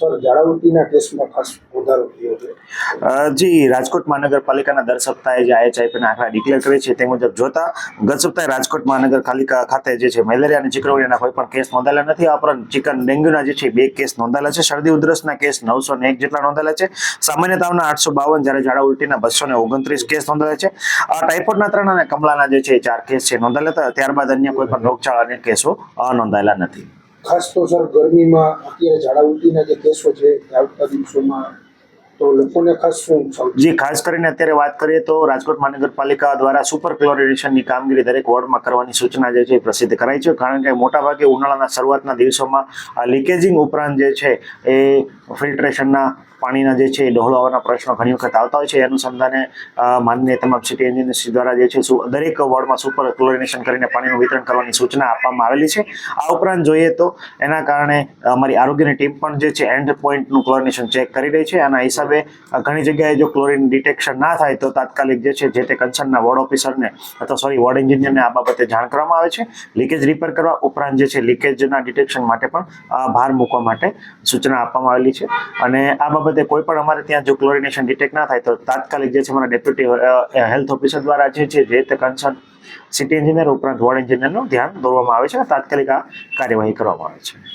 Sir ઝાડા કેસમાં ખાસ વધારો થયો છે. જી, રાજકોટ મહાનગરપાલિકાના દર સપ્તાહે જે IHIPના આંકડા ડિક્લેર કરે છે તે મુજબ જોતા ગત સપ્તાહે રાજકોટ મહાનગરપાલિકા ખાતે જે છે મેલેરિયા અને ચિકનગુનિયાના કોઈ પણ કેસ નોંધાયેલા નથી. આ ઉપરાંત ચિકન ડેન્ગ્યુના જે છે 2 કેસ નોંધાયેલા છે. શરદી ઉધરસના કેસ 901 જેટલા નોંધાયેલા છે. સામાન્ય તાવના 852, જ્યારે ઝાડા ઉલટીના 229 કેસ નોંધાયેલા છે. ટાઇફોઇડના 3 અને કમળાના જે છે 4 કેસ છે નોંધાયેલા હતા. ત્યારબાદ અન્ય કોઈ પણ રોગચાળાના કેસો નોંધાયેલા નથી. ખાસ તો સર ગરમીમાં અત્યારે ઝાડા ઉલટીના જે કેસો છે આવતા દિવસોમાં તો લોકોને ખાસ શું જી, ખાસ કરીને અત્યારે વાત કરીએ તો રાજકોટ મહાનગરપાલિકા દ્વારા સુપર ક્લોરિનેશનની કામગીરી દરેક વોર્ડમાં કરવાની સૂચના જે છે એ પ્રસિદ્ધ કરાઈ છે. કારણ કે મોટાભાગે ઉનાળાના શરૂઆતના દિવસોમાં લીકેજિંગ ઉપરાંત જે છે એ ફિલ્ટ્રેશનના પાણીના જે છે ડહોળો આવવાના પ્રશ્નો ઘણી વખત આવતા હોય છે. એ અનુસંધાને માનનીય તમામ સિટી એન્જિનિયર્સ દ્વારા જે છે દરેક વોર્ડમાં સુપર ક્લોરિનેશન કરીને પાણીનું વિતરણ કરવાની સૂચના આપવામાં આવેલી છે. આ ઉપરાંત જોઈએ તો એના કારણે અમારી આરોગ્યની ટીમ પણ જે છે એન્ડ પોઈન્ટનું ક્લોરિનેશન ચેક કરી રહી છે. આના હિસાબે ઘણી જગ્યાએ જો ક્લોરિન ડિટેક્શન ના થાય તો તાત્કાલિક જે છે જે તે કન્સર્નના વોર્ડ ઓફિસરને અથવા વોર્ડ એન્જિનિયરને આ બાબતે જાણ કરવામાં આવે છે. લીકેજ રિપેર કરવા ઉપરાંત જે છે લીકેજના ડિટેક્શન માટે પણ ભાર મૂકવા માટે સૂચના આપવામાં આવેલી છે. અને આ બાબતે કોઈ પણ અમારે ત્યાં જો ક્લોરિનેશન ડિટેક્ટ ના થાય તો તાત્કાલિક જે છે અમારા ડેપ્યુટી હેલ્થ ઓફિસર દ્વારા જે છે જે તે કન્સર્ન સિટી એન્જિનિયર ઉપરાંત વોર્ડ એન્જિનિયરનું ધ્યાન દોરવામાં આવે છે. તાત્કાલિક આ કાર્યવાહી કરવામાં આવે છે.